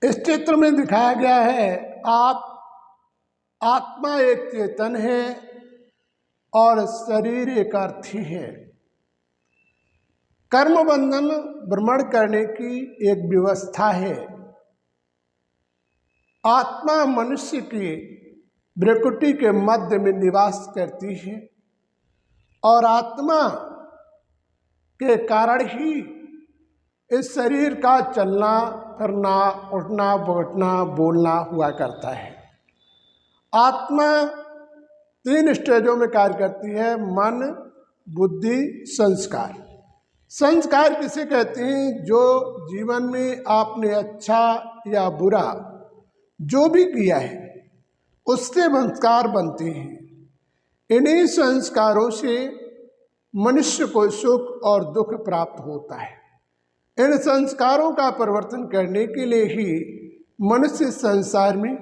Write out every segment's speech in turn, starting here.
इस चित्र में दिखाया गया है आत्मा एक चेतन है और शरीर एक अर्थी है। कर्म बंधन भ्रमण करने की एक व्यवस्था है। आत्मा मनुष्य की भ्रुकुटी के मध्य में निवास करती है और आत्मा के कारण ही इस शरीर का चलना फिरना उठना बैठना बोलना हुआ करता है। आत्मा 3 स्टेजों में कार्य करती है: मन, बुद्धि, संस्कार। संस्कार किसे कहते हैं? जो जीवन में आपने अच्छा या बुरा जो भी किया है उससे संस्कार बनते हैं। इन्हीं संस्कारों से मनुष्य को सुख और दुख प्राप्त होता है। इन संस्कारों का परिवर्तन करने के लिए ही मनुष्य संसार में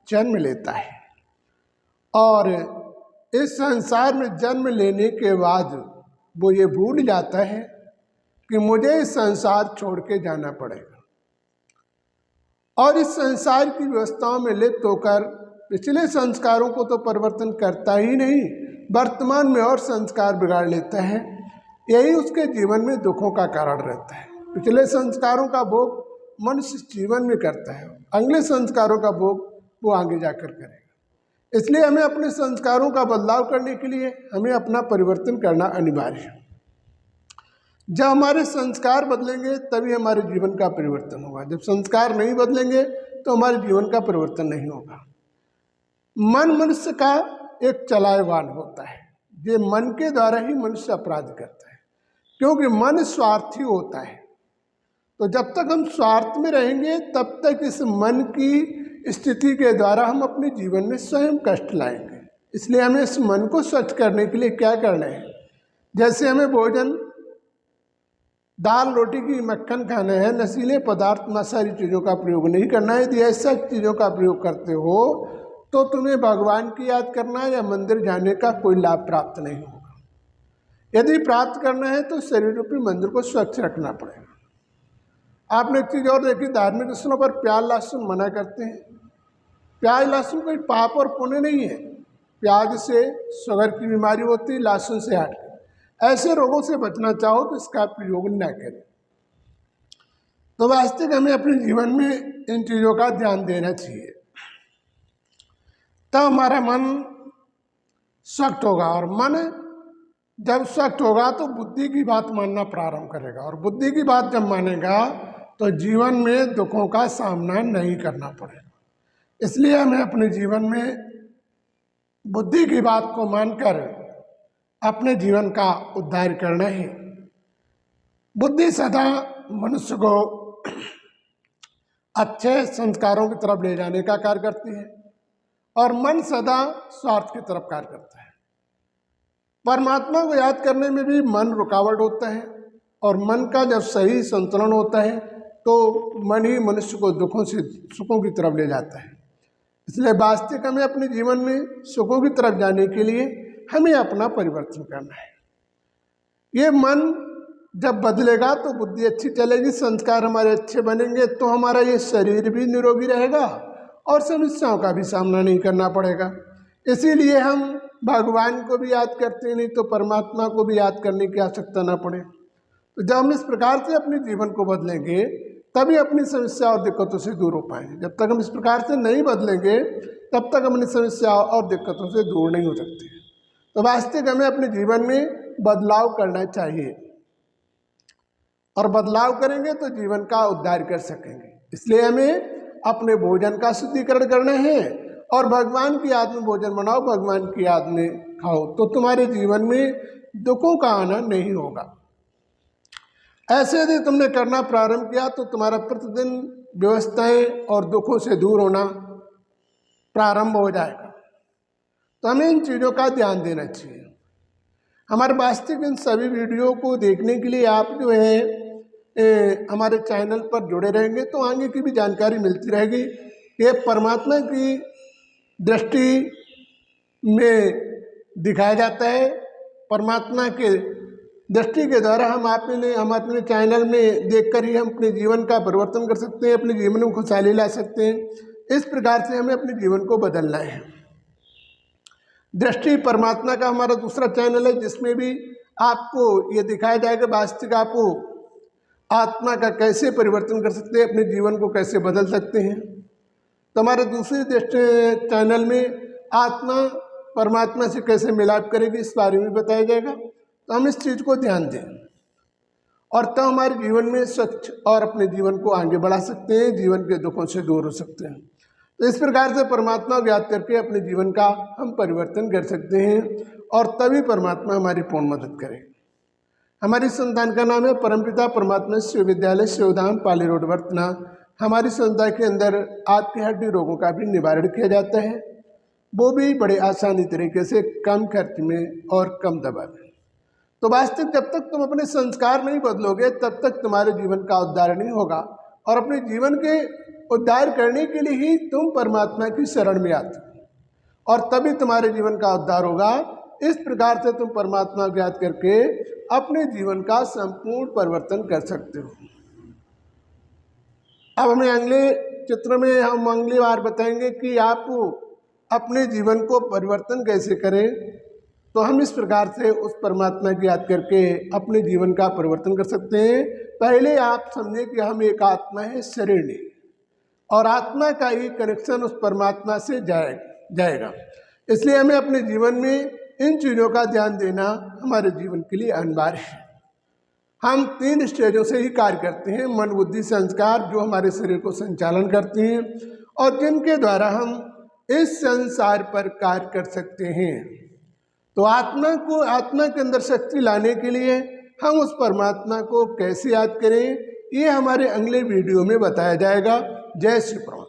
जन्म लेता है और इस संसार में जन्म लेने के बाद वो ये भूल जाता है कि मुझे इस संसार छोड़ के जाना पड़ेगा और इस संसार की व्यवस्थाओं में लिप्त होकर पिछले संस्कारों को तो परिवर्तन करता ही नहीं, वर्तमान में और संस्कार बिगाड़ लेता है। यही उसके जीवन में दुखों का कारण रहता है। पिछले संस्कारों का भोग मनुष्य जीवन में करता है, अगले संस्कारों का भोग वो आगे जाकर करेगा। इसलिए हमें अपने संस्कारों का बदलाव करने के लिए हमें अपना परिवर्तन करना अनिवार्य है। जब हमारे संस्कार बदलेंगे तभी हमारे जीवन का परिवर्तन होगा। जब संस्कार नहीं बदलेंगे तो हमारे जीवन का परिवर्तन नहीं होगा। मन मनुष्य का एक चलायवान होता है। ये मन के द्वारा ही मनुष्य अपराध करता है, क्योंकि मन स्वार्थी होता है। तो जब तक हम स्वार्थ में रहेंगे तब तक इस मन की स्थिति के द्वारा हम अपने जीवन में स्वयं कष्ट लाएंगे। इसलिए हमें इस मन को स्वच्छ करने के लिए क्या करना है? जैसे हमें भोजन दाल रोटी की मक्खन खाना है, नशीले पदार्थ नशारी चीज़ों का प्रयोग नहीं करना है। यदि ऐसा चीज़ों का प्रयोग करते हो तो तुम्हें भगवान की याद करना या मंदिर जाने का कोई लाभ प्राप्त नहीं होगा। यदि प्राप्त करना है तो शरीर रूपी मंदिर को स्वच्छ रखना पड़ेगा। आपने एक चीज़ और देखी, धार्मिक स्थलों पर प्याज लहसुन मना करते हैं। प्याज लहसुन कोई पाप और पुण्य नहीं है। प्याज से शुगर की बीमारी होती है, लहसुन से हार्ट। ऐसे रोगों से बचना चाहो तो इसका प्रयोग न करें। तो वास्तविक हमें अपने जीवन में इन चीज़ों का ध्यान देना चाहिए, तब हमारा मन सख्त होगा और मन जब सख्त होगा तो बुद्धि की बात मानना प्रारंभ करेगा और बुद्धि की बात जब मानेगा तो जीवन में दुखों का सामना नहीं करना पड़ेगा। इसलिए हमें अपने जीवन में बुद्धि की बात को मानकर अपने जीवन का उद्धार करना है। बुद्धि सदा मनुष्य को अच्छे संस्कारों की तरफ ले जाने का कार्य करती है और मन सदा स्वार्थ की तरफ कार्य करता है। परमात्मा को याद करने में भी मन रुकावट होता है और मन का जब सही संतुलन होता है तो मन ही मनुष्य को दुखों से सुखों की तरफ ले जाता है। इसलिए वास्तविक हमें अपने जीवन में सुखों की तरफ जाने के लिए हमें अपना परिवर्तन करना है। ये मन जब बदलेगा तो बुद्धि अच्छी चलेगी, संस्कार हमारे अच्छे बनेंगे तो हमारा ये शरीर भी निरोगी रहेगा और समस्याओं का भी सामना नहीं करना पड़ेगा। इसीलिए हम भगवान को भी याद करते नहीं तो परमात्मा को भी याद करने की आवश्यकता ना पड़े। तो जब हम इस प्रकार से अपने जीवन को बदलेंगे तभी अपनी समस्या और दिक्कतों से दूर हो पाएंगे। जब तक हम इस प्रकार से नहीं बदलेंगे तब तक हम अपनी समस्याओं और दिक्कतों से दूर नहीं हो सकते। तो वास्तविक हमें अपने जीवन में बदलाव करना चाहिए और बदलाव करेंगे तो जीवन का उद्धार कर सकेंगे। इसलिए हमें अपने भोजन का शुद्धिकरण करना है और भगवान की याद में भोजन बनाओ, भगवान की याद में खाओ, तो तुम्हारे जीवन में दुखों का आना नहीं होगा। ऐसे यदि तुमने करना प्रारंभ किया तो तुम्हारा प्रतिदिन व्यवस्थाएं और दुखों से दूर होना प्रारंभ हो जाएगा। तो हमें इन चीज़ों का ध्यान देना चाहिए। हमारे वास्तविक इन सभी वीडियो को देखने के लिए आप जो है हमारे चैनल पर जुड़े रहेंगे तो आगे की भी जानकारी मिलती रहेगी। ये परमात्मा की दृष्टि में दिखाया जाता है, परमात्मा के दृष्टि के द्वारा हम अपने चैनल में देखकर ही हम अपने जीवन का परिवर्तन कर सकते हैं, अपने जीवन में खुशहाली ला सकते हैं। इस प्रकार से हमें अपने जीवन को बदलना है। दृष्टि परमात्मा का हमारा दूसरा चैनल है, जिसमें भी आपको ये दिखाया जाएगा वास्तविक आप आत्मा का कैसे परिवर्तन कर सकते हैं, अपने जीवन को कैसे बदल सकते हैं। तो हमारे दूसरे दृष्टि चैनल में आत्मा परमात्मा से कैसे मिलाप करेगी इस बारे में बताया जाएगा। तो हम इस चीज़ को ध्यान दें और तब हमारे जीवन में स्वच्छ और अपने जीवन को आगे बढ़ा सकते हैं, जीवन के दुखों से दूर हो सकते हैं। तो इस प्रकार से परमात्मा को याद करके अपने जीवन का हम परिवर्तन कर सकते हैं और तभी परमात्मा हमारी पूर्ण मदद करे। हमारी संस्थान का नाम है परमपिता परमात्मा विश्वविद्यालय शिवधाम पाली रोड वर्तना। हमारी संस्था के अंदर आंत की हड्डी रोगों का भी निवारण किया जाता है, वो भी बड़े आसानी तरीके से, कम खर्च में और कम दवा में। तो वास्तविक जब तक तुम अपने संस्कार नहीं बदलोगे तब तक तुम्हारे जीवन का उद्धार नहीं होगा, और अपने जीवन के उद्धार करने के लिए ही तुम परमात्मा की शरण में आते हो और तभी तुम्हारे जीवन का उद्धार होगा। इस प्रकार से तुम परमात्मा को याद करके अपने जीवन का संपूर्ण परिवर्तन कर सकते हो। अब हमें अगले चित्र में हम अगली बार बताएंगे कि आप अपने जीवन को परिवर्तन कैसे करें। तो हम इस प्रकार से उस परमात्मा की याद करके अपने जीवन का परिवर्तन कर सकते हैं। पहले आप समझें कि हम एक आत्मा है, शरीर नहीं, और आत्मा का ही कनेक्शन उस परमात्मा से जाएगा। इसलिए हमें अपने जीवन में इन चीज़ों का ध्यान देना हमारे जीवन के लिए अनिवार्य है। हम 3 स्टेजों से ही कार्य करते हैं, मन बुद्धि संस्कार, जो हमारे शरीर को संचालन करते हैं और जिनके द्वारा हम इस संसार पर कार्य कर सकते हैं। तो आत्मा के अंदर शक्ति लाने के लिए हम उस परमात्मा को कैसे याद करें, ये हमारे अगले वीडियो में बताया जाएगा। जय श्री प्रभु।